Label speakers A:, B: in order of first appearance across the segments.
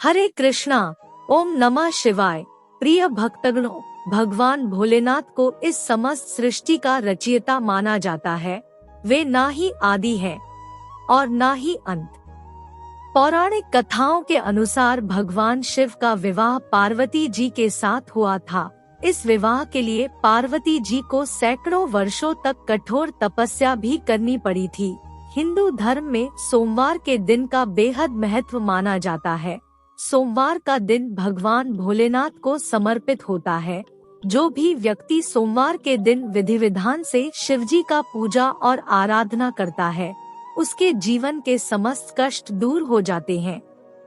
A: हरे कृष्णा। ओम नमः शिवाय। प्रिय भक्तगणों, भगवान भोलेनाथ को इस समस्त सृष्टि का रचयिता माना जाता है। वे ना ही आदि है और ना ही अंत। पौराणिक कथाओं के अनुसार भगवान शिव का विवाह पार्वती जी के साथ हुआ था। इस विवाह के लिए पार्वती जी को सैकड़ों वर्षों तक कठोर तपस्या भी करनी पड़ी थी। हिंदू धर्म में सोमवार के दिन का बेहद महत्व माना जाता है। सोमवार का दिन भगवान भोलेनाथ को समर्पित होता है। जो भी व्यक्ति सोमवार के दिन विधि विधान से शिवजी का पूजा और आराधना करता है, उसके जीवन के समस्त कष्ट दूर हो जाते हैं।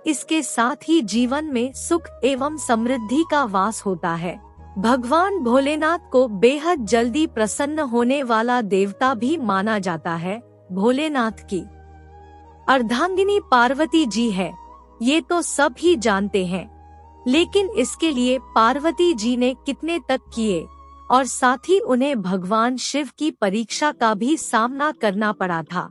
A: इसके साथ ही जीवन में सुख एवं समृद्धि का वास होता है। भगवान भोलेनाथ को बेहद जल्दी प्रसन्न होने वाला देवता भी माना जाता है। भोलेनाथ की अर्धांगिनी पार्वती जी है, ये तो सब ही जानते हैं। लेकिन इसके लिए पार्वती जी ने कितने तक किए और साथ ही उन्हें भगवान शिव की परीक्षा का भी सामना करना पड़ा था।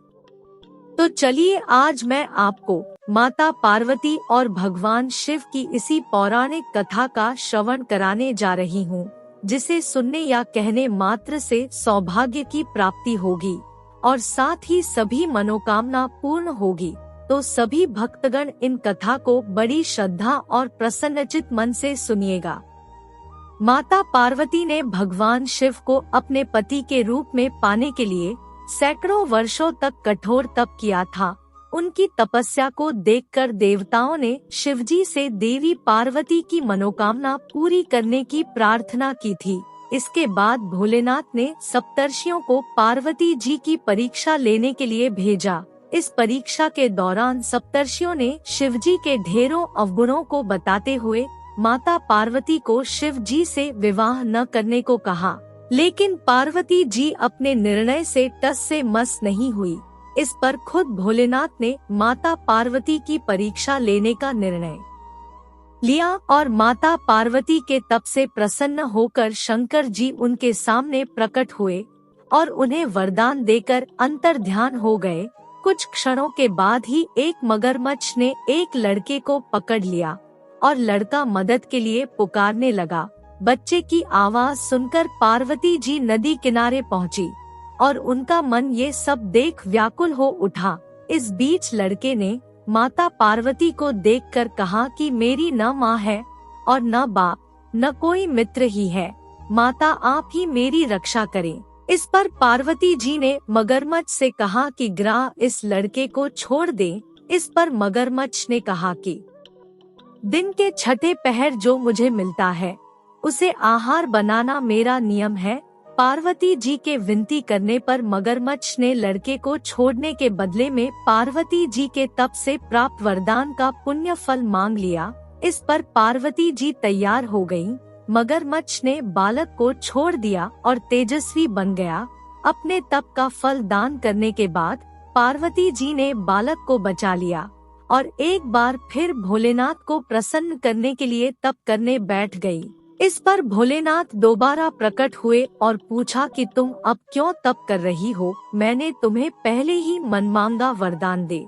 A: तो चलिए आज मैं आपको माता पार्वती और भगवान शिव की इसी पौराणिक कथा का श्रवण कराने जा रही हूँ, जिसे सुनने या कहने मात्र से सौभाग्य की प्राप्ति होगी और साथ ही सभी मनोकामना पूर्ण होगी। तो सभी भक्तगण इन कथा को बड़ी श्रद्धा और प्रसन्नचित मन से सुनिएगा। माता पार्वती ने भगवान शिव को अपने पति के रूप में पाने के लिए सैकड़ों वर्षों तक कठोर तप किया था। उनकी तपस्या को देखकर देवताओं ने शिवजी से देवी पार्वती की मनोकामना पूरी करने की प्रार्थना की थी। इसके बाद भोलेनाथ ने सप्तर्षियों को पार्वती जी की परीक्षा लेने के लिए भेजा। इस परीक्षा के दौरान सप्तर्षियों ने शिवजी के ढेरों अवगुणों को बताते हुए माता पार्वती को शिव जी से विवाह न करने को कहा। लेकिन पार्वती जी अपने निर्णय से टस से मस नहीं हुई। इस पर खुद भोलेनाथ ने माता पार्वती की परीक्षा लेने का निर्णय लिया और माता पार्वती के तप से प्रसन्न होकर शंकर जी उनके सामने प्रकट हुए और उन्हें वरदान देकर अंतर्ध्यान हो गए। कुछ क्षणों के बाद ही एक मगरमच्छ ने एक लड़के को पकड़ लिया और लड़का मदद के लिए पुकारने लगा। बच्चे की आवाज सुनकर पार्वती जी नदी किनारे पहुंची और उनका मन ये सब देख व्याकुल हो उठा। इस बीच लड़के ने माता पार्वती को देखकर कहा कि मेरी न माँ है और न बाप, न कोई मित्र ही है। माता आप ही मेरी रक्षा करें। इस पर पार्वती जी ने मगरमच्छ से कहा कि ग्राह इस लड़के को छोड़ दे। इस पर मगरमच्छ ने कहा कि दिन के छठे पहर जो मुझे मिलता है उसे आहार बनाना मेरा नियम है। पार्वती जी के विनती करने पर मगरमच्छ ने लड़के को छोड़ने के बदले में पार्वती जी के तप से प्राप्त वरदान का पुण्य फल मांग लिया। इस पर पार्वती जी तैयार हो गयीं। मगरमच्छ ने बालक को छोड़ दिया और तेजस्वी बन गया। अपने तप का फल दान करने के बाद पार्वती जी ने बालक को बचा लिया और एक बार फिर भोलेनाथ को प्रसन्न करने के लिए तप करने बैठ गई। इस पर भोलेनाथ दोबारा प्रकट हुए और पूछा कि तुम अब क्यों तप कर रही हो? मैंने तुम्हें पहले ही मनमांगा वरदान दे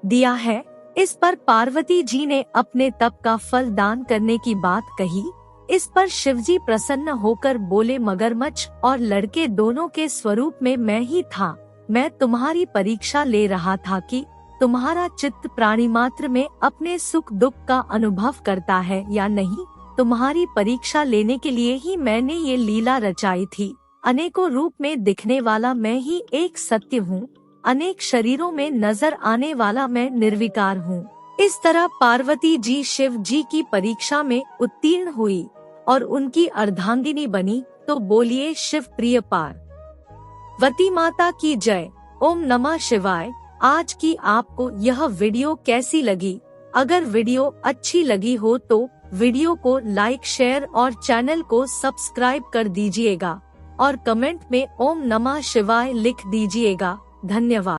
A: दिया है। इस पर पार्वती जी ने अपने तप का फल दान करने की बात कही। इस पर शिवजी प्रसन्न होकर बोले, मगरमच्छ और लड़के दोनों के स्वरूप में मैं ही था। मैं तुम्हारी परीक्षा ले रहा था कि तुम्हारा चित्त प्राणी मात्र में अपने सुख दुख का अनुभव करता है या नहीं। तुम्हारी परीक्षा लेने के लिए ही मैंने ये लीला रचाई थी। अनेकों रूप में दिखने वाला मैं ही एक सत्य हूँ। अनेक शरीरों में नजर आने वाला मैं निर्विकार हूँ। इस तरह पार्वती जी शिव जी की परीक्षा में उत्तीर्ण हुई और उनकी अर्धांगिनी बनी। तो बोलिए शिव प्रिय पार्वती माता की जय। ओम नमः शिवाय। आज की आपको यह वीडियो कैसी लगी? अगर वीडियो अच्छी लगी हो तो वीडियो को लाइक, शेयर और चैनल को सब्सक्राइब कर दीजिएगा और कमेंट में ओम नमः शिवाय लिख दीजिएगा। धन्यवाद।